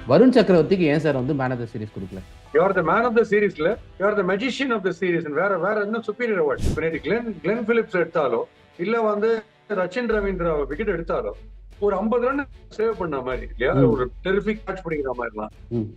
வருண் சக்கரவர்த்திக்கு ஏன் சார் வந்து மேன் ஆஃப் த சீரிஸ் கொடுக்கல? You are the man of the சீரிஸ்ல, you are the magician of the series. வேற என்ன சுப்பீரியர் அவார்ட்? இப்போ நேற்று கிளென் பிலிப்ஸ் எடுத்தாலோ இல்ல வந்து ரச்சின் ரவீந்திரா விக்கெட் எடுத்தாலோ ஒரு 50 ரன் சேவ் பண்ண மாதிரி இல்லையா, ஒரு டெரிபிக் கேட்ச் பிடிக்கிற மாதிரிலாம்.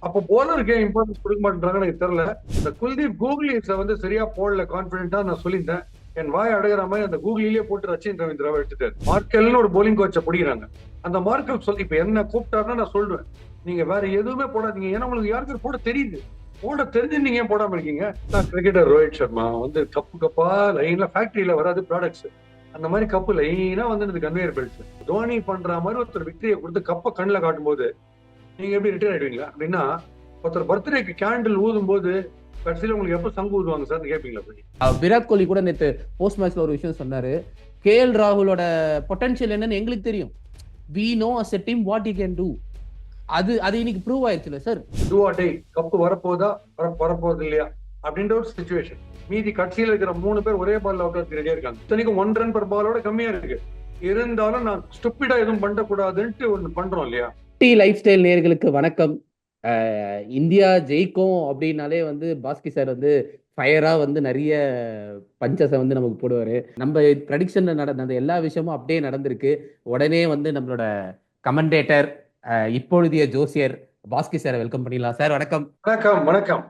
அப்போ போலருக்கு இம்பார்ட்டன்ஸ் கொடுக்க மாட்டேன்றாங்கன்னு எனக்கு தெரியல. இந்த குல்தீப் கூகுளிஸை வந்து சரியா போடல, கான்பிடென்டா நான் சொல்லியிருந்தேன். என் வாய் அடங்குற மாதிரி அந்த கூகுளிலேயே போட்டு ரச்சின் ரவீந்திராவை எடுத்துட்டாரு. மார்க்கெல்னு ஒரு போலிங் கோச்சை பிடிக்கிறாங்க. அந்த மார்க்கெல் சொல்லி இப்ப என்ன கூப்பிட்டாருன்னா நான் சொல்லுவேன், நீங்க வேற எதுவுமே போடாதீங்க, ஏன்னா உங்களுக்கு யாருக்கு போட தெரியுது. போட தெரிஞ்சு நீங்க ஏன் போடாம இருக்கீங்க? நான் கிரிக்கெட்டர் ரோஹித் சர்மா வந்து கப்பா லைன்ல ஃபேக்டரியில வராது ப்ராடக்ட்ஸ், அந்த மாதிரி கப்பு லைனா வந்து கன்வேயர் பெல்ட்ஸ். தோனி பண்ற மாதிரி ஒருத்தர் விக்டரியை கொடுத்து கப்பை கண்ணில் காட்டும் போது நீங்க எப்படி ரிட்டையர் ஆயிடுவீங்களா? அப்படின்னா ஒருத்தர் பர்த்டேக்கு கேண்டில் ஊதும் போது கடைசியில் உங்களுக்கு எப்ப சங்கு ஊதுவாங்க சார் கேட்பீங்களா? விராட் கோலி கூட நேற்று போஸ்ட் மேட்ச்ல ஒரு விஷயம் சொன்னாரு, கேஎல் ராகுலோட பொட்டன்ஷியல் என்னன்னு எங்களுக்கு தெரியும், we know as a team what he can do. அது இன்னைக்கு ப்ரூவ் ஆயிடுச்சுல sir. Do or die, cup வரப்போதா வரப்போறது இல்லையா அப்படின்ற ஒரு சிச்சுவேஷன். மீதி கட்சியில் இருக்கிற 3 பேர் ஒரே பால்ல அவுட் ஆகிறதுக்கு ரெடியா இருக்காங்க. இத்தனைக்கும் 1 ரன் per பாலோட கம்மியா இருக்கு. இருந்தாலும் நான் ஸ்டூபிடா எதுவும் பண்ணக்கூடாதுன்ட்டு ஒண்ணு பண்றோம் இல்லையா? லைஃப் ஸ்டைல் நேயர்களுக்கு வணக்கம். இந்தியா ஜெயிக்கும் அப்படின்னாலே வந்து பாஸ்கி சார் வந்து ஃபயரா வந்து நிறைய பஞ்சஸை வந்து நமக்கு போடுவாரு. நம்ம ப்ரெடிக்ஷன்ல நடந்த எல்லா விஷயமும் அப்படியே நடந்திருக்கு. உடனே வந்து நம்மளோட கமெண்டேட்டர் இப்பொழுதைய ஜோசியர் பாஸ்கி சார் வெல்கம் பண்ணிடலாம். சார் வணக்கம். வணக்கம் வணக்கம்.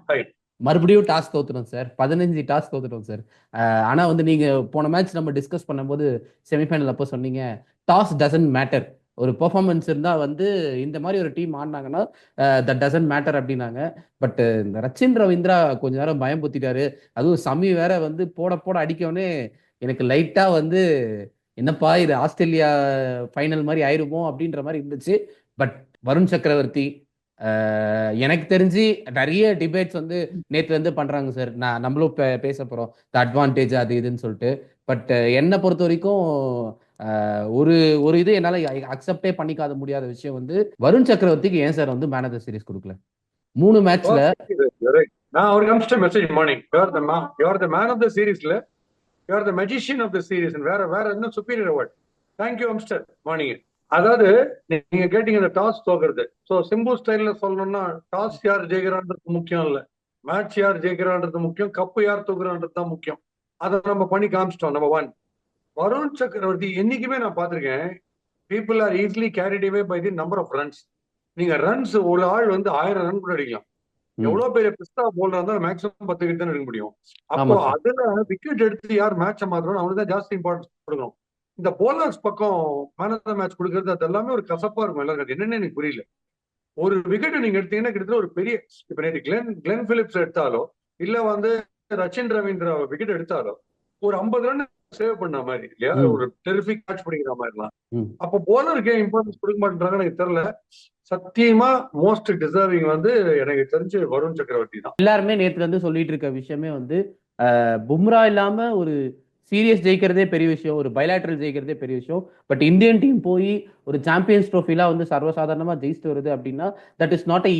மறுபடியும் டாஸ் தோத்துட்டோம் சார், 15 டாஸ் தோத்துட்டோம் சார். ஆனா வந்து நீங்க போன மேட்ச் நம்ம டிஸ்கஸ் பண்ணும்போது செமிஃபைனல் அப்போ சொன்னீங்க, டாஸ் டசன்ட் மேட்டர், ஒரு பெர்ஃபார்மன்ஸ் இருந்தா வந்து இந்த மாதிரி ஒரு டீம் ஆடினாங்கன்னா தட் டசன்ட் மேட்டர் அப்படின்னாங்க. பட் இந்த ரச்சின் ரவீந்திரா கொஞ்ச நேரம் பயம் புத்திட்டாரு. அதுவும் சமி வேற வந்து போட அடிக்கவுடனே எனக்கு லைட்டா வந்து என்னப்பா இது ஆஸ்திரேலியா ஃபைனல் மாதிரி ஆயிருமோ அப்படின்ற மாதிரி இருந்துச்சு. பட் வருண் சக்கரவர்த்தி எனக்கு தெரிஞ்சு நிறைய டிபேட்ஸ் வந்து நேற்று வந்து பண்றாங்க சார். நம்மளும் பேச போறோம் த அட்வான்டேஜ் அது இதுன்னு சொல்லிட்டு. பட் என்னை பொறுத்த வரைக்கும் ஒரு இது என்னால அக்செப்டே பண்ணிக்காத முடியாத விஷயம் வந்து வருண் சக்கரவர்த்திக்கு ஏன் சார் வந்து மேன் ஆஃப் த சீரிஸ் கொடுக்கல 3 மேட்ச்ல? நான் அவருக்கு அனுப்பிச்ச message morning, you are the man of the சீரிஸ்ல, you are the magician of the series. வேற என்ன சுப்பீரியர் அவார்ட்? தேங்க்யூ அம்ஸ்டர் மார்னிங். அதாவது நீங்க கேட்டீங்க இந்த டாஸ் தோக்குறது. ஸோ சிம்பு ஸ்டைல்ல சொல்லணும்னா டாஸ் யார் ஜெயிக்கிறான்றது முக்கியம் இல்ல, மேட்ச் யார் ஜெயிக்கிறான்றது முக்கியம், கப்பு யார் தூக்குறான்றது தான் முக்கியம். அதை நம்ம பண்ணி காமிச்சிட்டோம். நம்பர் 1. வருண் சக்கரவர்த்தி என்னைக்குமே நான் பார்த்திருக்கேன், people are easily carried away by the number of runs. நீங்க ரன்ஸ் ஒரு ஆள் வந்து 1000 ரன் கூட அடிக்கலாம். எவ்வளவு பெரிய பிஸ்தா போல்டா இருந்தாலும் மேக்ஸிமம் 10 விக்கெட் தான் எடுக்க முடியும். அப்போ அதுல விக்கெட் எடுத்து யார் மேட்சை மாத்தணும் அவனுக்கு தான் ஜாஸ்தி இம்பார்ட்டன்ஸ் கொடுக்கணும். இந்த போலர்ஸ் பக்கம் மேன் ஆஃப் த மேட்ச் கொடுக்கறது அது எல்லாமே ஒரு கசப்பா இருக்கும் எல்லாருக்கும். என்னன்னு எனக்கு புரியல. ஒரு விக்கெட் நீங்க எடுத்தீங்கன்னா கிட்டத்தட்ட ஒரு பெரிய, இப்ப நேற்று கிளென் பிலிப்ஸ் எடுத்தாலோ இல்ல வந்து ரச்சின் ரவீந்திரா விக்கெட் எடுத்தாலோ ஒரு 50 ரன் சேவ் பண்ண மாதிரி இல்லையா, ஒரு டெரிபிக் கேட்ச் பிடிக்கிற மாதிரிலாம். அப்போ போலருக்கு இம்பார்ட்டன்ஸ் கொடுக்க மாட்டேன்றாங்கன்னு எனக்கு தெரியல. சத்தியமா மோஸ்ட் டிசர்விங் வந்து எனக்கு தெரிஞ்சு வருண் சக்கரவர்த்தி தான். எல்லாருமே நேற்று வந்து சொல்லிட்டு இருக்க விஷயமே வந்து பும்ரா இல்லாம ஒரு சீரியஸ் ஜெயிக்கிறதே பெரிய விஷயம், ஒரு பைலாட்ரல் ஜெயிக்கிறதே பெரிய விஷயம். பட் இந்தியன் டீம் போய் ஒரு சாம்பியன்ஸ் ட்ரோஃபிலாம் வந்து சர்வசாதாரணமா ஜெயிச்சுட்டு வருது அப்படின்னா that is not a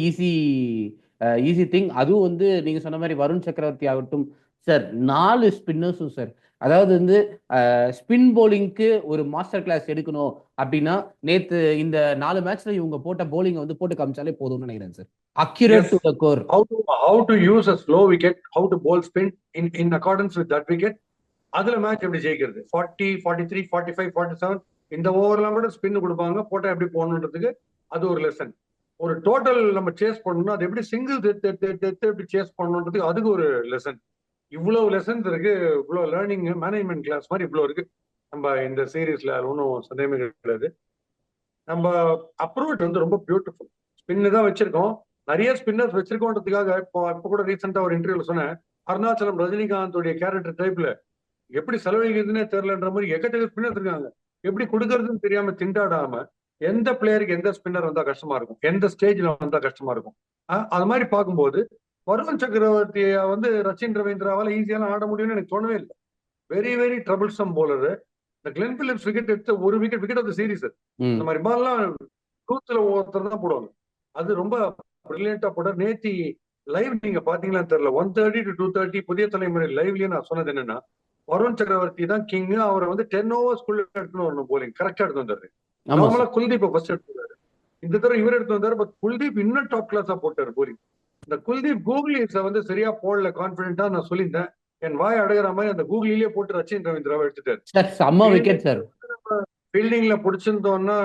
easy thing. அதுவும் வந்து நீங்க சொன்ன மாதிரி வருண் சக்கரவர்த்தி ஆகட்டும் சார், 4 ஸ்பின்னர்ஸும் சார், அதாவது வந்து ஸ்பின் போலிங்க்கு ஒரு மாஸ்டர் கிளாஸ் எடுக்கணும் அப்படின்னா நேத்து இந்த 4 மேட்ச்ல இவங்க போட்ட போலிங் வந்து போட்டு காமிச்சாலே போதும்னு நினைக்கிறேன் sir. Accurate to the core. How to use a slow wicket, how to bowl spin in accordance with that wicket. அதுல மேட்ச் எப்படி ஜெயிக்கிறது? 40, 43, 45, 47 இந்த ஓவர்லாம் கூட ஸ்பின் கொடுப்பாங்க, போட்டா எப்படி போகணுன்றதுக்கு அது ஒரு லெசன். ஒரு டோட்டல் நம்ம சேஸ் பண்ணணும்னா அது எப்படி சிங்கிள் எப்படி சேஸ் பண்ணணுன்றதுக்கு அதுக்கு ஒரு லெசன். இவ்வளவு லெசன்ஸ் இருக்கு, இவ்வளவு லேர்னிங் மேனேஜ்மெண்ட் கிளாஸ் மாதிரி இவ்வளவு இருக்கு நம்ம இந்த சீரீஸ்ல. ஒன்றும் சந்தேகமே கிடையாது. நம்ம அப்ரோச் வந்து ரொம்ப பியூட்டிஃபுல். ஸ்பின்னு தான் வச்சிருக்கோம், நிறைய ஸ்பின்னர்ஸ் வச்சிருக்கோன்றதுக்காக இப்போ கூட ரீசெண்டா ஒரு இன்டர்வியூல சொன்னேன், அருணாச்சலம் ரஜினிகாந்த் உடைய கேரக்டர் டைப்ல எப்படி செலவழிக்கிறதுனே தெரியலன்ற மாதிரி எக்கச்சக்க ஸ்பின்னர் இருக்காங்க. எப்படி கொடுக்கறதுன்னு தெரியாம திண்டாடாம எந்த பிளேயருக்கு எந்த ஸ்பின்னர் வந்தா கஷ்டமா இருக்கும், எந்த ஸ்டேஜ்ல வந்தா கஷ்டமா இருக்கும், அது மாதிரி பார்க்கும்போது வருண் சக்கரவர்த்தியை வந்து ரச்சின் ரவீந்திராவால ஈஸியாலாம் ஆட முடியும்னு எனக்கு தோணவே இல்லை. Very very troublesome bowler. இந்த கிளென் பிலிப்ஸ் விக்கெட் எடுத்த ஒரு விக்கெட் ஆஃப் த சீரீஸ். இந்த மாதிரி பால்லாம் டூத்துல ஒருத்தர் தான் போடுவாங்க. அது ரொம்ப பிரில்லியண்டா போட. நேத்தி லைவ் நீங்க பாத்தீங்களான்னு தெரியல, 1:30 to 2:30 புதிய தலைமுறை லைவ்லயே நான் சொன்னது என்னன்னா, வருண் சக்கரவர்த்தி தான் கிங், அவரை வந்து 10 ஓவர்ஸ்க்குள்ள எடுத்துன்னு வரணும் போலிங், கரெக்டா எடுத்து வந்தாரு. நார்மலா குல்தீப் ஃபர்ஸ்ட் எடுத்துருவாரு. இந்த தடவை இவர் எடுத்து வந்தாரு. பட் குல்தீப் இன்னும் டாப் கிளாஸா போட்டாரு போலிங். இந்த குல்தீப் கூகுளிஸ வந்து சரியா போடல, கான்பிடென்ட்டா நான் சொல்லியிருந்தேன். என் வாய் அடங்குற மாதிரி அந்த கூகுளிலேயே போட்டு ரச்சின் ரவீந்திராவை எடுத்துட்டாரு. சார் செம்ம விக்கெட் சார். ஃபீல்டிங்ல பிடிச்சிருந்தோம்னா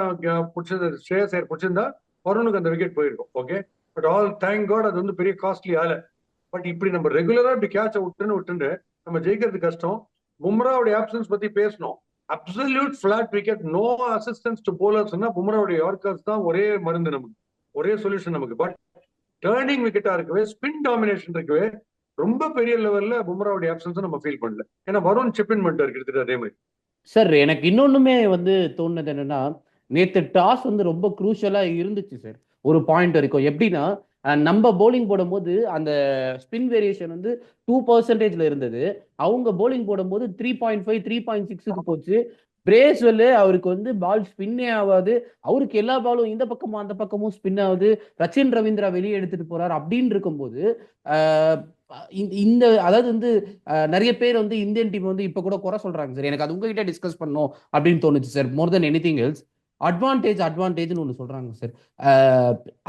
பிடிச்சது ஸ்ரேயஸ் ஐயர் பிடிச்சிருந்தா வருணுக்கு அந்த விக்கெட் போயிருக்கும். Okay, but all thank God அது வந்து பெரிய காஸ்ட்லி ஆல. பட் இப்படி நம்ம ரெகுலரா இப்படி கேட்ச விட்டுன்னு நம்ம ஜெயிக்கிறது கஷ்டம். பும்ராவுடைய ஆப்சன்ஸ் பத்தி பேசணும். Absolute flat wicket, no assistance to போலர்ஸ்னா பும்ராவுடைய யார்கர்ஸ் தான் ஒரே மருந்து நமக்கு, ஒரே சொல்யூஷன் நமக்கு. பட் டேர்னிங் விக்கெட்டா இருக்கவே, ஸ்பின் டாமினேஷன் இருக்கவே ரொம்ப பெரிய லெவல்ல பும்ராவுடைய ஆப்சன்ஸ் நம்ம ஃபீல் பண்ணல. ஏன்னா வருண் செப்பின் பண்ணிட்டாரு கிட்டத்தட்ட அதே மாதிரி. சார் எனக்கு இன்னொன்னுமே வந்து தோணுது என்னன்னா, நேத்து டாஸ் வந்து ரொம்ப குரூஷியலா இருந்துச்சு சார். ஒரு பாயிண்ட் வரைக்கும் எப்படின்னா, நம்ம போலிங் போடும்போது அந்த ஸ்பின் வேரியேஷன் வந்து 2% இருந்தது. அவங்க போலிங் போடும்போது 3.5 3.6க்கு போச்சு. பிரேஸ்வெல் அவருக்கு வந்து பால் ஸ்பின்னே ஆகாது. அவருக்கு எல்லா பாலும் இந்த பக்கமும் அந்த பக்கமும் ஸ்பின் ஆகுது. ரச்சின் ரவீந்திரா வெளியே எடுத்துட்டு போறாரு. அப்படின்னு இருக்கும்போது ஆஹ் இந்த அதாவது வந்து நிறைய பேர் வந்து இந்தியன் டீம் வந்து இப்ப கூட குறை சொல்றாங்க சார். எனக்கு அது உங்ககிட்ட டிஸ்கஸ் பண்ணணும் அப்படின்னு தோணுச்சு சார். மோர் தென் எனிதிங் எல்ஸ் அட்வான்டேஜ்னு ஒன்று சொல்றாங்க சார்.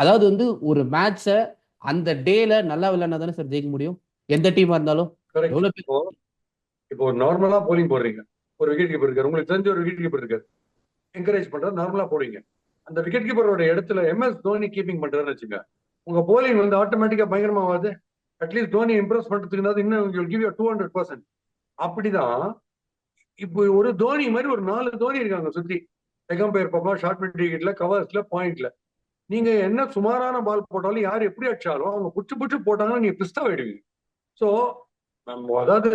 அதாவது வந்து ஒரு மேட்சை அந்த டேல நல்லா விளையாடினா தானே சார் ஜெயிக்க முடியும், எந்த டீமா இருந்தாலும். எவ்வளவு பேர் இப்போ ஒரு நார்மலா போலிங் போடுறீங்க, ஒரு விக்கெட் கீப்பர் இருக்காரு, உங்களுக்கு தெரிஞ்ச ஒரு விக்கெட் கீப்பர் இருக்காரு, என்கரேஜ் பண்ற நார்மலா போடுங்க. அந்த விக்கெட் கீப்பரோட இடத்துல எம்எஸ் தோனி கீப்பிங் பண்றாருன்னு வச்சுங்க, உங்க போலிங் வந்து ஆட்டோமேட்டிக்கா பயங்கரமாவாது. அட்லீஸ்ட் தோனி இம்ப்ரெஸ் பண்றதுக்கு இன்னும் கிவ் யூ 200%. அப்படிதான் இப்போ ஒரு தோனி மாதிரி ஒரு 4 தோனி இருக்காங்க சுத்தி. எகம்பயர் பக்கம் ஷார்ட் மிட் விக்கெட்ல, கவர்ஸ்ல, பாயிண்ட்ல. நீங்க என்ன சுமாரான பால் போட்டாலும் யார் எப்படி அடிச்சாலும் அவங்க புடிச்சு போட்டாங்கன்னா நீங்க பிஸ்தா ஆயிடுவீங்க. ஸோ நம்ம அதாவது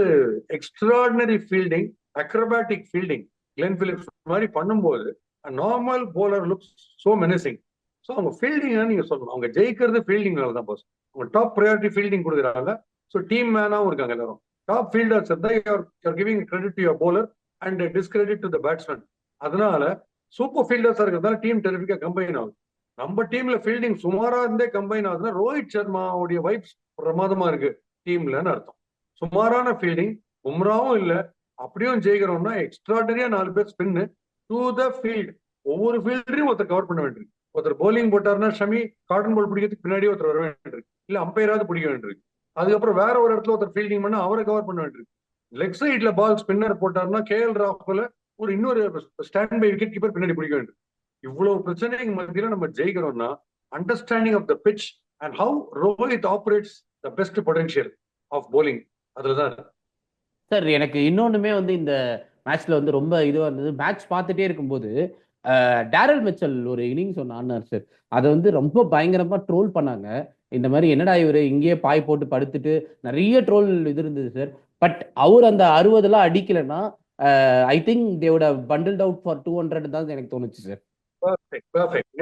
extraordinary fielding, acrobatic fielding Glenn Phillips மாதிரி பண்ணும்போது normal bowler looks so menacing. So அவங்க ஃபீல்டிங் நீங்க சொல்லணும், அவங்க ஜெயிக்கிறது ஃபீல்டிங்னால தான் பாஸ். அவங்க டாப் ப்ரையாரிட்டி ஃபீல்டிங் கொடுக்குறாங்க. ஸோ டீம் மேனாவும் இருக்காங்க எல்லாரும். டாப் ஃபீல்டர்ஸ் இருந்தால் you're giving credit to your bowler and discredit to the batsman. அதனால சூப்பர் ஃபீல்டர்ஸா இருக்கிறதால டீம் டெரிஃபிக்கா கம்பைன் ஆகுது. நம்ம டீம்ல ஃபீல்டிங் சுமாரா இருந்தே கம்பைன் ஆகுதுன்னா ரோஹித் சர்மாவுடைய வைப்ஸ் பிரமாதமா இருக்கு டீம்லன்னு அர்த்தம். சுமாரான ஃபீல்டிங், பும்ராவும் இல்ல, அப்படியும் ஜெயிக்கிறோம்னா எக்ஸ்ட்ராடனரியா 4 பேர் ஸ்பின்னு டு த ஃபீல்ட். ஒவ்வொரு ஃபீல்டரையும் ஒருத்தர் கவர் பண்ண வேண்டியிருக்கு. ஒருத்தர் போலிங் போட்டாருன்னா ஷமி காட்டன் பால் பிடிக்கிறதுக்கு பின்னாடி ஒருத்தர் வர வேண்டியிருக்கு, இல்ல அம்பையராவது பிடிக்க வேண்டியிருக்கு. அதுக்கப்புறம் வேற ஒரு இடத்துல ஒருத்தர் ஃபீல்டிங் பண்ணா அவரை கவர் பண்ண வேண்டியிருக்கு. லெக் சைட்ல பால் ஸ்பின்னர் போட்டாருன்னா கேஎல் ராகுல இன்னொரு ஸ்டாண்ட் பை விக்கெட் கீப்பர் பின்னாடி பிடிக்க வேண்டியிருக்கு. இவ்வளவு பிரச்சனைக்கு மத்தியில நம்ம ஜெயிக்கிறோம்னா understanding of the pitch and how Rohit operates the best potential of bowling அதுலதான் சார். எனக்கு இன்னொன்னுமே வந்து இந்த மேட்ச்ல வந்து ரொம்ப இதுவா இருந்தது. மேட்ச் பார்த்துட்டே இருக்கும்போது டேரல் மிச்சல் ஒரு இன்னிங்ஸ் ஒன்று ஆனார் சார். அதை வந்து ரொம்ப பயங்கரமா ட்ரோல் பண்ணாங்க. இந்த மாதிரி என்னடா இவரு இங்கேயே பாய் போட்டு படுத்துட்டு நிறைய ட்ரோல் இது இருந்தது சார். பட் அவர் அந்த 60 அடிக்கலைன்னா ஐ திங்க் தேவோட பண்டில்ட் அவுட் ஃபார் 200 தான் எனக்கு தோணுச்சு சார்.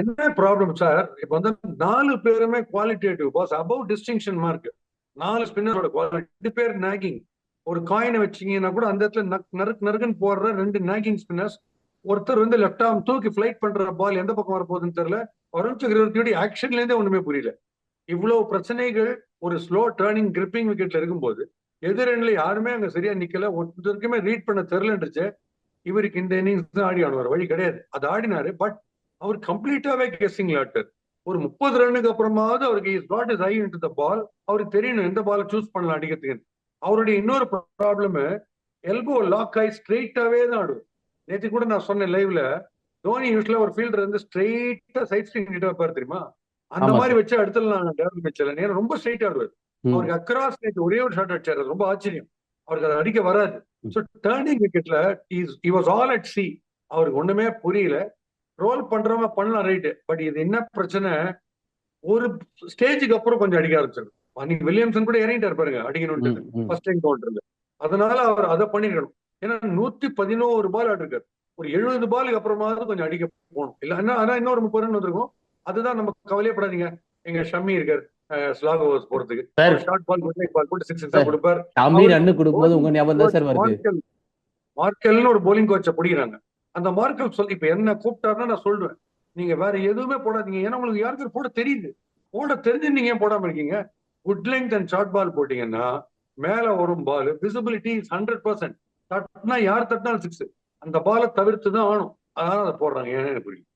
என்ன ப்ராப்ளம் சார், இப்ப வந்து 4 பேருமே qualitative pass, above distinction mark. 4 ஸ்பின்னரோட குவாலிட்டி, 2 பேர் நாகிங். ஒரு காயினை வச்சீங்கன்னா கூட அந்த இடத்துல நறுக்குன்னு போடுற 2 நாகிங் ஸ்பின்னர்ஸ். ஒருத்தர் வந்து லெப்ட் ஆர்ம் தூக்கி ஃபிளைட் பண்ற பால் எந்த பக்கம் வரப்போகுதுன்னு தெரியல. வருண் சக்கரவர்த்தியோட ஆக்ஷன்ல இருந்தே ஒண்ணுமே புரியல. இவ்வளவு பிரச்சனைகள் ஒரு ஸ்லோ டேர்னிங் கிரிப்பிங் விக்கெட்ல இருக்கும்போது எதிரணில யாருமே அங்க சரியா நிக்கல, ஒருத்தருக்குமே ரீட் பண்ண தெரியலன்றுச்சு. இவருக்கு இந்த இன்னிங்ஸ் தான் ஆடி ஆடுவார், வழி கிடையாது. அது ஆடினாரு. But our கம்ப்ளீட்டாவே guessing லாட்டர். ஒரு 30 ரன்னுக்கு அப்புறமாவது அவருக்கு is not is eye into the ball. அவருக்கு தெரியணும் எந்த பாலை சூஸ் பண்ணலாம் அடிக்கிறதுக்கு. அவருடைய இன்னொரு ப்ராப்ளம், எல்போ லாக் ஆகி ஸ்ட்ரெயிட்டாவே தான் ஆடுவார். நேற்று கூட நான் சொன்னேன் லைவ்ல, தோனி யூஸ்ல ஒரு ஃபீல்டர் வந்து ஸ்ட்ரெயிட்டா சைட் ஸ்கிரீன் கிட்ட வைப்பாரு தெரியுமா, அந்த மாதிரி வச்சு அடுத்தலாம் டேரல் மிச்சல். நேரம் ரொம்ப ஸ்ட்ரெயிட் ஆடுவார். அவருக்கு அக்ராஸ் நேற்று ஒரே ஒரு ஷாட் அடிச்சாரு, ரொம்ப ஆச்சரியம். அவருக்கு அதை அடிக்க வராது. ஸோ டேர்னிங் விக்கெட்ல he was all at sea. அவருக்கு ஒண்ணுமே புரியல. ரோல் பண்றவங்க பண்ணலாம் ரைட்டு, பட் இது என்ன பிரச்சனை, ஒரு ஸ்டேஜுக்கு அப்புறம் கொஞ்சம் அடிக்க ஆரம்பிச்சிடும். அன்னைக்கு வில்லியம்சன் கூட இறங்கிட்டாரு பாருங்க அடிக்கணும்னு ஃபர்ஸ்ட் டைம் கவுண்டர்ல. அதனால அவர் அதை பண்ணிருக்கணும். ஏன்னா 111 பால் ஆடிருக்காரு. ஒரு 70 பாலுக்கு அப்புறமாவது கொஞ்சம் அடிக்க போகணும். இல்ல ஆனா இன்னொரு 30 ரன் வந்திருக்கும். அதுதான் நம்ம கவலையப்படாதீங்க. எங்க ஷம்மி இருக்காரு ஸ்லாக் ஓவர்ஸ் போறதுக்கு, ஷார்ட் பால் போட்டு 6 கொடுப்பார். மார்க்கெல்னு ஒரு போலிங் கோச்சை பிடிக்கிறாங்க. அந்த மார்க்கெல் சொல்லி இப்ப என்ன கூப்பிட்டாருன்னா நான் சொல்றேன், நீங்க வேற எதுவுமே போடாதீங்க. ஏன்னா உங்களுக்கு யாருக்கு போட தெரியுது. போட தெரிஞ்சு நீங்க ஏன் போடாம இருக்கீங்க? Good length and short ball போட்டீங்கன்னா மேல வரும் பால் விசிபிலிட்டி 100%. தட்டினா யார் தட்டினாலும் 6. அந்த பாலை தவிர்த்து தான் ஆகணும். அதனால அதை போடுறாங்க. ஏன்னு எனக்கு புரியும்.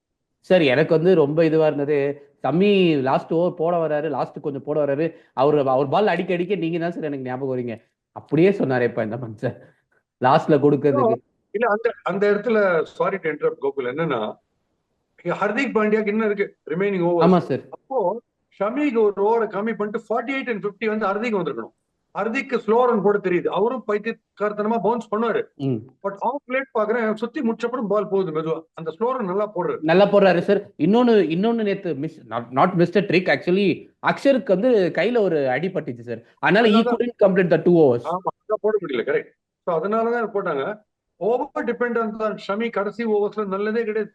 சார் எனக்கு வந்து ரொம்ப இதுவா இருந்தது. தம்பி லாஸ்ட் ஓவர் போட வராரு, லாஸ்ட் கொஞ்சம் போட வராரு. அவர் பால் அடிக்க அடிக்க நீங்க தான் சார் எனக்கு ஞாபகம் வரீங்க. அப்படியே சொன்னாரு இப்ப இந்த மனுஷன் லாஸ்ட்ல கொடுக்கறதுக்கு. இல்ல அந்த அந்த இடத்துல சாரி டு இன்டரப்ட் கோகுல், என்னன்னா ஹர்திக் பாண்டியாக்கு என்ன இருக்கு ரிமைனிங் ஆமா ஓவர்ஸ். சார். அப்போ ஷமிக்கு ஒரு ஓவரை கம்மி பண்ணிட்டு 48 and 50 வந்து ஹர்திக் வந்திருக்கணும். ஹர்திக்கு ஸ்லோ ரன் போட தெரியுது, அவரும் பைத்தியக்காரத்தனமா பவுன்ஸ் பண்ணுவாரு. ம். பட் ஆஃப் லேட் பாக்குறேன், சுத்தி முடிச்சப்பறம் பால் போகுது மெதுவா. அந்த ஸ்லோ ரன் நல்லா போடுறாரு. நல்லா போடுறாரு சார். இன்னொன்னு நேத்து miss not mister trick actually. அக்ஷருக்கு வந்து கையில ஒரு அடி பட்டுச்சு சார். அதனால ஈ அதனாலதான் குடன்ட் கம்ப்ளீட் த 2 overs. ஆமா அதான் போட முடியல, கரெக்ட். ஸோ அதனாலதான் போட்டாங்க. ஓவர் டிபெண்ட் தான் ஷமி. கடைசி ஓவர்ஸ்ல நல்லதே கிடையாது.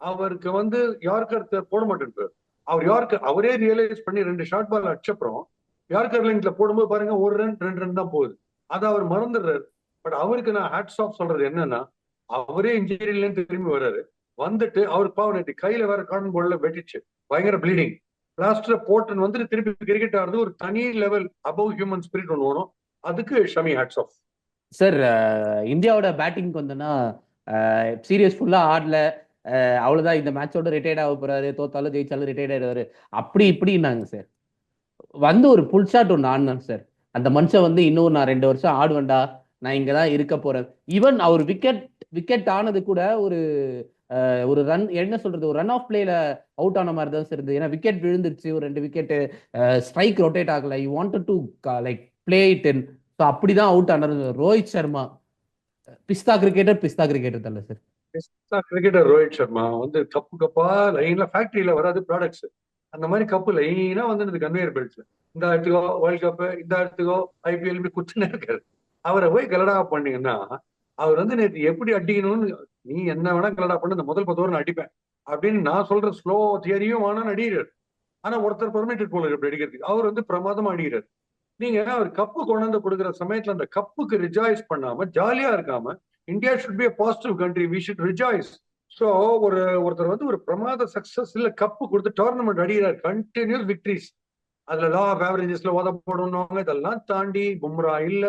அவருக்கு வந்து யார்கர் போட மாட்டேன்றாரு. அவர் யார்கர் அவரே ரியலைஸ் பண்ணி 2 ஷார்ட் பால் அடிச்சப்புறம் யார்கர் லைன்ல போடும்போது பாருங்க 1 ரன் 2 ரன் தான் போகுது. அதை அவர் மறந்துடுறாரு. பட் அவருக்கு நான் ஹேட்ஸ் ஆஃப் சொல்றது என்னன்னா, அவரே இன்ஜினியர்ல திரும்பி வர்றாரு. வந்துட்டு அவருக்கு பாவம் நேற்று கையில வேற கார்டன் போர்டுல வெட்டிச்சு, பயங்கர ப்ளீடிங். லாஸ்ட்ல போட்டுன்னு வந்துட்டு திருப்பி கிரிக்கெட் ஆடுறது ஒரு தனி லெவல் அபவ் ஹியூமன் ஸ்பிரிட் ஒன்று வரும். அதுக்கு ஷமி ஹேட்ஸ் ஆஃப். சார் இந்தியாவோட பேட்டிங்க்கு வந்தோன்னா சீரியஸ் ஃபுல்லா ஆடல. அவ்வளவுதான், இந்த மேட்சோட ரிட்டையர்ட் ஆக போறாரு, தோத்தாலும் ஜெயிச்சாலும் ரிட்டையர்ட் ஆயிடுவாரு அப்படி இப்படின்னாங்க சார். வந்து ஒரு புல் ஷாட் ஒன்று ஆடினாங்க சார். அந்த மனுஷன் வந்து இன்னும் நான் 2 வருஷம் ஆடுவேன்டா, நான் இங்கதான் இருக்க போறேன். ஈவன் அவர் விக்கெட் விக்கெட் ஆனது கூட ஒரு ரன், என்ன சொல்றது, ஒரு ரன் ஆஃப் பிளேல அவுட் ஆன மாதிரி தான் சார் இருந்தது. ஏன்னா விக்கெட் விழுந்துருச்சு, ஒரு 2 விக்கெட், ஸ்ட்ரைக் ரொட்டேட் ஆகல. You wanted to like play it in. So அப்படிதான் அவுட் ஆனாரு ரோஹித் சர்மா. பிஸ்தா கிரிக்கெட்டர் தல்ல சார். கிரிக்கெட்டர் ரோஹித் சர்மா வந்து கப்பு கப்பா லைன்ல ஃபேக்டரியில வராது ப்ராடக்ட்ஸ். அந்த மாதிரி கப்பு லைனா வந்து கன்வேயர் பெல்ட்ஸ்ல இந்த இடத்துக்கோ வேர்ல்ட் கப், இந்த இடத்துக்கோ ஐபிஎல் குத்துனே இருக்காரு. அவரை போய் கலடா பண்ணீங்கன்னா, அவர் வந்து நேற்று எப்படி அடிக்கணும்னு, நீ என்ன வேணா கலடா பண்ணு, இந்த முதல் 10 ஓவர் நான் அடிப்பேன் அப்படின்னு நான் சொல்ற ஸ்லோ தியரியும் வேணான்னு அடிக்கிறார். ஆனா ஒருத்தர் பெர்மிட்டட் போல இப்படி அடிக்கிறதுக்கு அவர் வந்து பிரமாதமா அடிக்கிறார். நீங்க அவர் கப்பு கொண்டு வந்து கொடுக்குற சமயத்துல அந்த கப்புக்கு ரிஜாய்ஸ் பண்ணாம ஜாலியா இருக்காம, India should be a positive country, we should rejoice. So ஒருத்தர் வந்து ஒரு பிரமாத சக்சஸ் இல்ல கப்பு கொடுத்து டோர்னமெண்ட் அடிக்கிறார், கண்டினியூஸ் விக்டரிஸ். அதுல லா ஆஃப் ஆவரேஜஸ்ல உதப்படணும். இதெல்லாம் தாண்டி பும்ரா இல்ல,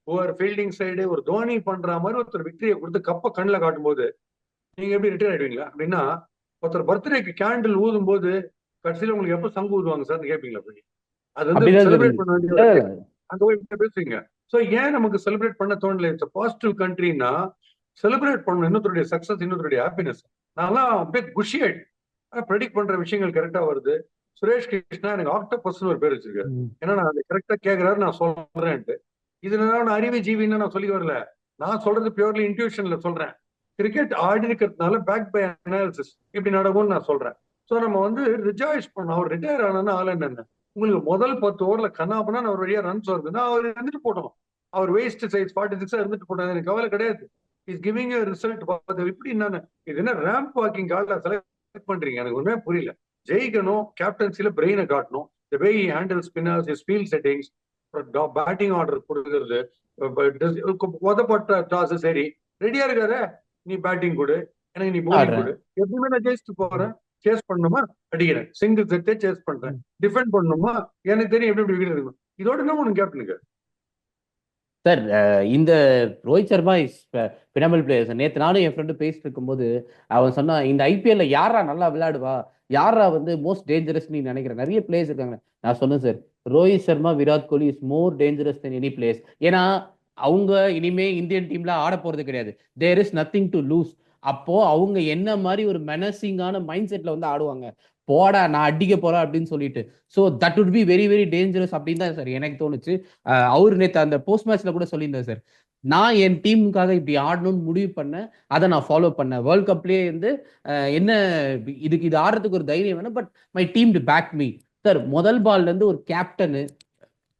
ஒரு ஃபீல்டிங் சைடு ஒரு தோனி பண்ற மாதிரி ஒருத்தர் விக்டரியை கொடுத்து கப்பை கண்ணில் காட்டும் போது நீங்க எப்படி ரிட்டையர் ஆயிடுவீங்களா? அப்படின்னா ஒருத்தர் பர்த்டேக்கு கேண்டில் ஊதும் போது கடைசியில உங்களுக்கு எப்ப சங்கு ஊதுவாங்க சார் கேட்பீங்களா? அது வந்து அப்படிதான் சார் செலிப்ரேட் பண்ண இருந்துச்சு. வேண்டிய அங்க போய் பேசுவீங்க. சோ ஏன் நமக்கு செலிப்ரேட் பண்ண தோணல? இட்ஸ் பாசிட்டிவ் கண்ட்ரின்னா செலிப்ரேட் பண்ணணும், இன்னொருடைய சக்சஸ், இன்னொருடைய ஹாப்பினஸ். நான்லாம் அப்படியே குஷி ஆயிட்டு ப்ரெடிக்ட் பண்ற விஷயங்கள் கரெக்டா வருது. சுரேஷ் கிருஷ்ணா எனக்கு ஆக்டோபஸ்னு ஒரு பேர் வச்சிருக்காரு. ஏன்னா நான் அதை கரெக்டா கேட்கிறாரு, நான் சொல்றேன்ட்டு. இதுல நான் அறிவு ஜீவின்னு நான் சொல்லி வரல, நான் சொல்றது பியூர்லி இன்ட்யூஷன்ல சொல்றேன். கிரிக்கெட் ஆடி இருக்கிறதுனால பேக் பை அனாலிசிஸ் இப்படி நடக்கும்னு நான் சொல்றேன். சோ நம்ம வந்து ரிஜாய்ஸ் பண்ணோம். அவர் ரிட்டையர் ஆனா ஆள் என்ன, உங்களுக்கு முதல் 10 ஓவர்ல கண்ணாப்பனா அவர் வழியா ரன்ஸ் வருதுன்னா அவர் இருந்துட்டு போட்டோம். அவர் வேஸ்ட் சைஸ் 46 இருந்துட்டு போட்டோம், எனக்கு கவலை கிடையாது. Is giving result. இப்படி என்னன்னு இது என்ன ரேம்ப் வாக்கிங் கார்டில் செலக்ட் பண்றீங்க? எனக்கு ஒண்ணுமே புரியல. ஜெயிக்கணும், கேப்டன்சில பிரெயினை காட்டணும். The way handle spinners, is field settings, batting order கொடுக்கறது, உதப்பட்ட டாஸ் சரி ரெடியா இருக்காரு. நீ பேட்டிங் கொடு, எனக்கு நீ பவுலிங் கொடு, எப்பவுமே நான் ஜெயிச்சுட்டு போறேன். சேஸ் பண்ணுமா அடிக்கிறேன், சிங்கிள் செட்டே சேஸ் பண்றேன். டிஃபெண்ட் பண்ணுமா எனக்கு தெரியும் எப்படி எப்படி விக்கெட் எடுக்கணும். இதோட என்ன ஒண்ணு கேப்டனுக்கு சார் இந்த Rohit Sharma is phenomenal player sir. நேற்று நானும் என் ஃப்ரெண்டு பேசிட்டு இருக்கும்போது அவன் சொன்னா, இந்த ஐபிஎல்ல யாரா நல்லா விளையாடுவா, யாரா வந்து மோஸ்ட் டேஞ்சரஸ் நீ நினைக்கிற, நிறைய பிளேயர்ஸ் இருக்காங்க. நான் சொன்னேன் sir, Rohit Sharma, Virat Kohli is more dangerous than any players. ஏன்னா அவங்க இனிமே இந்தியன் டீம்ல ஆட போறது கிடையாது. There is nothing to lose. அப்போ அவங்க என்ன மாதிரி ஒரு மெனசிங்கான மைண்ட் செட்ல வந்து ஆடுவாங்க. போடா நான் அடிக்க போறேன் அப்படின்னு சொல்லிட்டு. So that would be very very dangerous அப்படின்னு தான் சார் எனக்கு தோணுச்சு. அவர் நேற்று அந்த போஸ்ட் மேட்ச்ல கூட சொல்லியிருந்தார் சார், நான் என் டீமுக்காக இப்படி ஆடணும்னு முடிவு பண்ணேன், அதை நான் ஃபாலோ பண்ணேன். வேர்ல்ட் கப்லேயே வந்து என்ன இது ஆடுறதுக்கு ஒரு தைரியம் வேணும், but my team to back me. Sir முதல் பால்ல இருந்து ஒரு கேப்டனு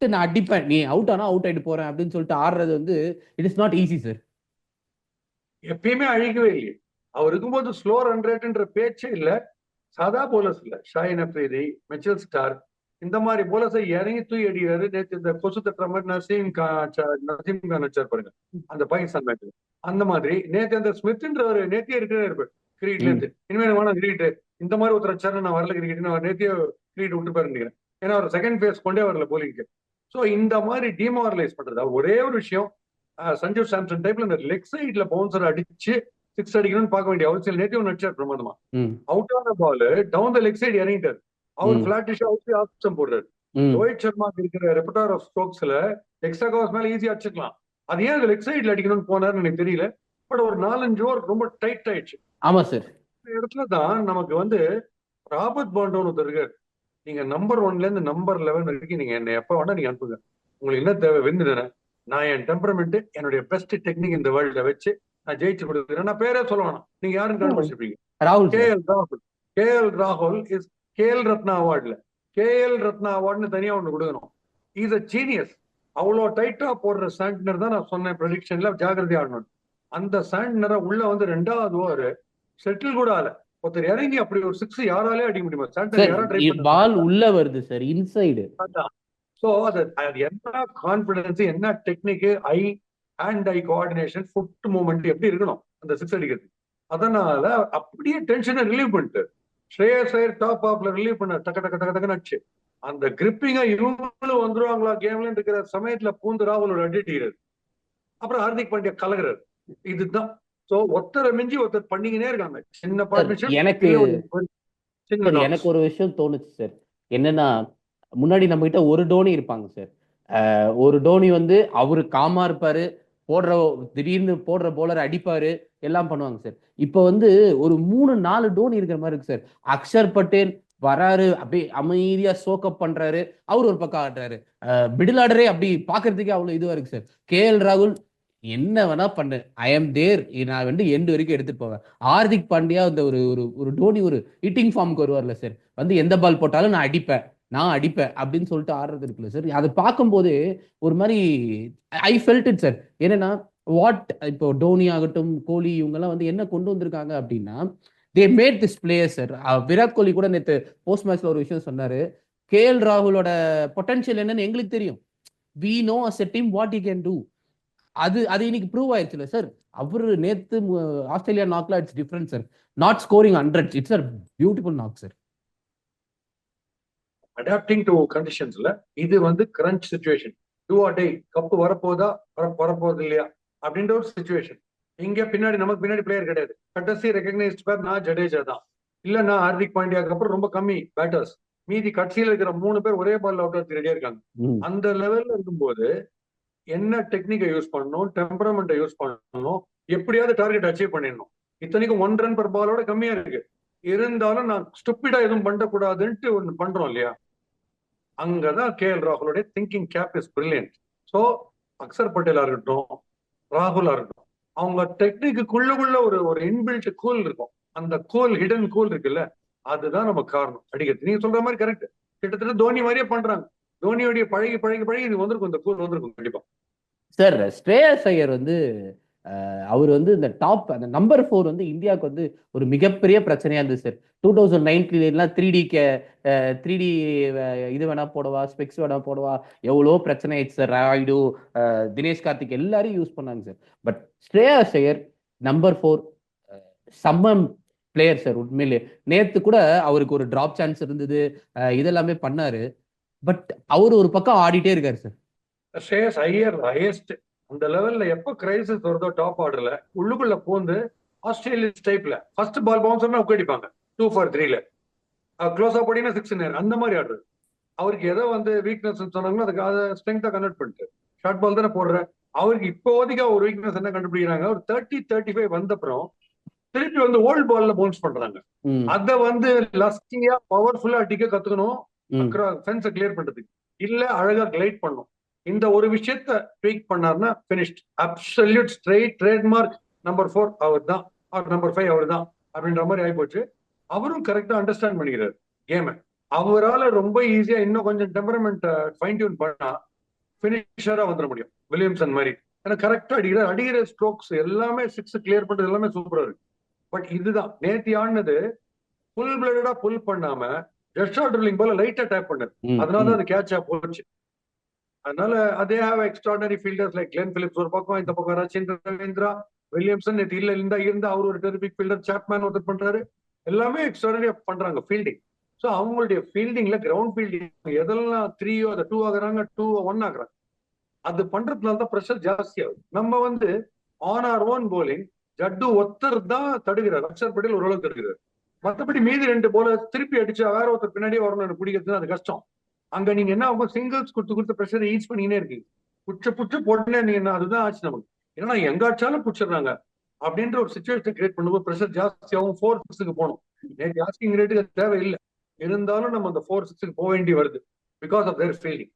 நான் அடிப்பேன், நீ அவுட் ஆனா அவுட் ஆயிட்டு போறேன் அப்படின்னு சொல்லிட்டு ஆடுறது வந்து it is not easy sir. எப்பயுமே அழிக்கவே இல்லையே. அவர் இருக்கும்போது ஸ்லோ ரன் ரேட்ன்ற பேச்சே இல்ல. சாதா போலர்ஸ் இல்ல, ஷாயின் அப்ரீதி, மிச்சல் ஸ்டார்க், இந்த மாதிரி போலர்ஸை இறங்கி தூக்கி அடிக்கிறாரு. நேற்று இந்த கொசு தட்டுற மாதிரி நசீம் கான் வச்சார் பாருங்க அந்த பாகிஸ்தான் மேட்ச். அந்த மாதிரி நேற்று அந்த ஸ்மித்ன்றவர் நேத்தியே இருக்கிறாரு கிரிக்கெட்ல இருந்து. இனிமேல் வேணாம் கிரிக்கெட், இந்த மாதிரி ஒருத்தர் வச்சாரு, நான் வரல கிரிக்கெட், அவர் நேத்தியே கிரிக்கெட் விட்டு பாருங்க. ஏன்னா அவர் செகண்ட் பேஸ் கொண்டே வரல போலிங்க்கு. ஸோ இந்த மாதிரி டிமாரலைஸ் பண்றது ஒரே ஒரு விஷயம். சஞ்சு சாம்சன் டைப்ல இந்த லெக் சைட்ல பவுன்சர் அடிச்சு சிக்ஸ் அடிக்கணும்னு பார்க்க வேண்டிய அவசியம் நேற்று நடிச்சார் பிரமாதமா. ம் அவுட் ஆன பால் டவுன் த லெக் சைடு இறங்கிட்டார். அவர் ம் பிளாட்டிஷா அவுட் ஆப்ஷன் போடுறாரு. ம் ரோஹித் சர்மாக்கு இருக்கிற ரெப்பர்டார் ஆஃப் ஸ்ட்ரோக்ஸ்ல எக்ஸ்ட்ரா கவர்ஸ் மேல ஈஸியா அடிச்சுக்கலாம். அது ஏன் லெக் சைட்ல அடிக்கணும்னு போனாருன்னு எனக்கு தெரியல. பட் ஒரு 4-5 ஓவர் ரொம்ப டைட் ஆயிடுச்சு. ஆமா சார். இந்த இடத்துல தான் நமக்கு வந்து ராபர்ட் பாண்டோன்னு ஒருத்தர் இருக்காரு. நீங்க நம்பர் 1ல இருந்து நம்பர் 11 வரைக்கும் நீங்க என்ன எப்ப வேணா நீங்க அனுப்புங்க. உங்களுக்கு என்ன தேவை? வின்னு தானே. நான் என் டெம்பரமெண்ட் என்னுடைய பெஸ்ட் டெக்னிக் இந்த வேர்ல்ட்ல வச்சு நான் ஜெயிச்சு கொடுக்குறேன். நான் பேரே சொல்ல வேணாம், நீங்க யாருன்னு கண்டுபிடிச்சிருப்பீங்க. ராகுல் கே சார். எல் ராகுல். KL ராகுல் is KL Ratna அவார்ட்ல KL Ratna அவார்ட்னு தனியா ஒண்ணு கொடுக்கணும். Is a genius. அவ்வளோ டைட்டா போடுற சாண்ட்னர் தான் நான் சொன்னேன் ப்ரெடிக்ஷன்ல ஜாகிரதை ஆடணும். அந்த சாண்ட்னரை உள்ள வந்து 2வது ஓவர் செட்டில் கூட ஆல. ஒருத்தர் இறங்கி அப்படி ஒரு 6 யாராலே அடிக்க முடியுமா? சாண்ட்னர் சார் யாரா ட்ரை பால் பண்ண? உள்ள வருது சார், இன்சைடு. சோ அது அது என்ன கான்பிடன்ஸ், என்ன டெக்னிக், ஐ ஹேண்ட் ஐ கோஆர்டினேஷன், ஃபுட் மூவ்மெண்ட் எப்படி இருக்கணும் அந்த 6 அடிக்கிறது. அதனால அப்படியே டென்ஷனை ரிலீவ் பண்ணிட்டு ஸ்ரேயஸ் ஐயர் டாப் ஆப்ல ரிலீவ் பண்ண டக்க டக்க டக்க டக்குன்னு அடிச்சு அந்த கிரிப்பிங்கா இவங்களும் வந்துருவாங்களா கேம்ல இருக்கிற சமயத்துல பூந்து ராகுலோட அடிக்கிறது. அப்புறம் ஹார்திக் பாண்டியா கலகுறாரு. இதுதான். சோ ஒருத்தரை மிஞ்சி ஒருத்தர் பண்ணிக்கினே இருக்காங்க. சின்ன சார் பார்ட்னர்ஷிப், எனக்கு சின்ன சார் டாக்ஸ். எனக்கு ஒரு விஷயம் தோணுச்சு சார். என்னன்னா, முன்னாடி நம்ம கிட்ட ஒரு டோனி இருப்பாங்க சார். ஒரு டோனி வந்து அவரு காமா இருப்பாரு, போடுற திடீர்னு போடுற போலர் அடிப்பாரு, எல்லாம் பண்ணுவாங்க சார். இப்போ வந்து ஒரு 3-4 டோனி இருக்கிற மாதிரி இருக்கு சார். அக்ஷர் பட்டேல் வராரு, அப்படியே அமைதியா சோக்கப் பண்றாரு, அவர் ஒரு பக்கம் ஆடுறாரு. மிடில் ஆர்டரே அப்படி பாக்குறதுக்கே அவ்வளவு இதுவா இருக்கு சார். KL ராகுல் என்ன வேணா பண்ணு, ஐ எம் தேர், நான் வந்து எண்டு வரைக்கும் எடுத்துட்டு போவேன். ஹார்திக் பாண்டியா அந்த ஒரு ஒரு ஒரு டோனி ஒரு ஹிட்டிங் ஃபார்முக்கு வருவார்ல சார், வந்து எந்த பால் போட்டாலும் நான் அடிப்பேன் அப்படின்னு சொல்லிட்டு ஆடுறது இருக்குல்ல சார். அதை பார்க்கும்போது ஒரு மாதிரி ஐ ஃபெல்ட் இட் சார். என்னன்னா, வாட் இப்போ டோனி ஆகட்டும், கோலி, இவங்கெல்லாம் வந்து என்ன கொண்டு வந்திருக்காங்க அப்படின்னா, they made this player sir. Virat Kohli கூட நேற்று போஸ்ட் மேட்ச்ல ஒரு விஷயம் சொன்னாரு. KL ராகுலோட பொட்டன்ஷியல் என்னன்னு எங்களுக்கு தெரியும். We know as a team what you can do. அது அது இன்னைக்கு ப்ரூவ் ஆயிடுச்சுல சார். அவரு நேத்து ஆஸ்திரேலியா நாக்ல it's difference sir. Not scoring 100, it's a beautiful knock sir. Adapting to கண்டிஷன்ஸ்ல இது வந்து crunch situation. Do or die, cup வரப்போதா வரப்போறது இல்லையா அப்படின்ற ஒரு சுச்சுவேஷன். இங்க பின்னாடி நமக்கு பின்னாடி பிளேயர் கிடையாது. கடைசி ரெகக்னைஸ்ட் பேர் நான் ஜடேஜா தான். இல்ல நான் ஹார்திக் பாண்டியாக்கு அப்புறம் ரொம்ப கம்மி பேட்டர்ஸ். மீதி கட்சியில இருக்கிற 3 பேர் ஒரே பால் அவுட் ஆஃப் ரெடியா இருக்காங்க. அந்த லெவல்ல இருக்கும்போது என்ன டெக்னிக்கை யூஸ் பண்ணணும், டெம்பரமெண்ட்டை யூஸ் பண்ணணும், எப்படியாவது டார்கெட் அச்சீவ் பண்ணிடணும். இத்தனைக்கும் 1 ரன் பர் பாலோட கம்மியா இருக்கு. இருந்தாலும் நான் ஸ்டூப்பிடா எதுவும் பண்ணக்கூடாதுன்ட்டு ஒண்ணு பண்றோம் இல்லையா? அங்கதான் KL ராகுலோட thinking cap is brilliant. So Akshar பட்டேலா இருக்கட்டும், ராகுலா இருக்கட்டும், அவங்க டெக்னிக்குள்ள ஒரு ஒரு இன்பில்ட் கூல் இருக்கும். அந்த கூல், ஹிடன் கூல் இருக்குல்ல, அதுதான் நம்ம காரணம் அடிக்கிறது. நீங்க சொல்ற மாதிரி கரெக்ட். கிட்டத்தட்ட தோனி மாதிரியே பண்றாங்க. தோனியோடைய பழகி பழகி பழகி இது வந்திருக்கும், இந்த கூல் வந்திருக்கும் கண்டிப்பா. சார் ஸ்ரேயஸ் ஐயர் வந்து அவர் வந்து இந்த டாப் அந்த நம்பர் 4 வந்து இந்தியாவுக்கு வந்து ஒரு மிகப்பெரிய பிரச்சனையா இருந்தது சார். 2019 3D 3D இது வேணா போடவா, ஸ்பெக்ஸ் வேணா போடவா, எவ்வளோ பிரச்சனை ஆயிடுச்சு சார். ராய்டு, தினேஷ் கார்த்திக் எல்லாரையும் யூஸ் பண்ணாங்க sir. But Shreyas Iyer number 4 செம்ம பிளேயர் சார். உண்மையிலே நேத்து கூட அவருக்கு ஒரு டிராப் சான்ஸ் இருந்தது, இதெல்லாமே பண்ணாரு. பட் அவர் ஒரு பக்கம் ஆடிட்டே இருக்காரு சார். ஸ்ரேயஸ் ஐயர் ஹையஸ்ட். அந்த லெவல்ல எப்ப கிரைசிஸ் வருதோ டாப் ஆர்டர்ல உள்ளுக்குள்ள போந்து ஆஸ்திரேலியன் டைப்ல ஃபர்ஸ்ட் பால் பவுன்சர்னா உட்காடிப்பாங்க 2 for 3ல. க்ளோஸ் அப் போட்டீங்கன்னா 6 அந்த மாதிரி ஆடுறது. அவருக்கு எதோ வந்து வீக்னஸ் சொன்னாங்களோ அதுக்கு அதை ஸ்ட்ரென்த்தா கன்வெர்ட் பண்ணிட்டு ஷார்ட் பால் தானே போடுற. அவருக்கு இப்போதைக்கு ஒரு வீக்னஸ் என்ன கண்டுபிடிக்கிறாங்க, ஒரு 30-35 வந்தப்புறம் திருப்பி வந்து ஓல்ட் பால்ல பவுன்ஸ் பண்றாங்க. அத வந்து லஸ்டியா பவர்ஃபுல்லா அடிக்க கத்துக்கணும், ஃபென்ஸை கிளியர் பண்றதுக்கு. இல்ல அழகா கிளைட் பண்ணும். இந்த ஒரு விஷயத்த ட்வீக் பண்ணாருன்னா finished. Absolute straight trademark number 4 அவர் தான், நம்பர் 5 அவர் தான் அப்படின்ற மாதிரி ஆயிப்போச்சு. அவரும் கரெக்டா அண்டர்ஸ்டாண்ட் பண்ணிக்கிறாரு கேமை. அவரால் ரொம்ப ஈஸியா இன்னும் கொஞ்சம் டெம்பரமெண்ட் ஃபைன் டியூன் பண்ணா பினிஷரா வந்துட முடியும் வில்லியம்சன் மாதிரி. ஏன்னா கரெக்டா அடிக்கிற ஸ்ட்ரோக்ஸ் எல்லாமே 6 கிளியர் பண்றது எல்லாமே சூப்பரா இருக்கு. பட் இதுதான் நேத்தி ஆடினது ஃபுல் பிளடா புல் பண்ணாம ஜஸ்ட் ஷாட் ட்ரில்லிங் போல லைட்டா டேப் பண்ணது. அதனால அது கேட்சா போச்சு. அதனால அதே have extraordinary fielders like Glenn Phillips ஒரு பக்கம், இந்த பக்கம் ரச்சின் ரவீந்திரா, வில்லியம்சன் நேற்று இருந்தா அவர் ஒரு டெரிபிக் ஃபீல்டர், சாப்மேன் ஒருத்தர் பண்றாரு. எல்லாமே எக்ஸ்ட்ராடனரியா பண்றாங்க ஃபீல்டிங். ஸோ அவங்களுடைய ஃபீல்டிங்ல கிரவுண்ட் ஃபீல்டிங் எதெல்லாம் 3 அதை 2 ஆகுறாங்க, 2 1 ஆகுறாங்க. அது பண்றதுனால தான் ப்ரெஷர் ஜாஸ்தி ஆகுது. நம்ம வந்து ஆன் ஆர் ஓன் போலிங் ஜட்டு ஒருத்தர் தான் தடுக்கிறார், அக்ஷர் பட்டேல் ஓரளவு தடுக்கிறார். மற்றபடி மீதி 2 bowlers திருப்பி அடிச்சா வேற ஒருத்தர் பின்னாடியே வரணும் எனக்கு பிடிக்கிறது, அது கஷ்டம். அங்க நீங்க என்ன ஆகும், சிங்கிள்ஸ் கொடுத்து ப்ரெஷர் ஈஸ் பண்ணினே இருக்கீங்க, புடிச்சு போட்டுனே நீங்க, அதுதான் ஆச்சு நமக்கு. ஏன்னா எங்க அடிச்சாலும் புடிச்சிடுறாங்க அப்படின்ற ஒரு சுச்சுவேஷன் கிரியேட் பண்ணும்போது ப்ரெஷர் ஜாஸ்தியாகும். 4-6க்கு போகணும். நேற்று ஆஸ்கிங் ரேட்டுக்கு தேவையில்லை, இருந்தாலும் நம்ம அந்த 4-6க்கு போக வேண்டி வருது பிகாஸ் ஆஃப் தேர் ஃபீல்டிங்.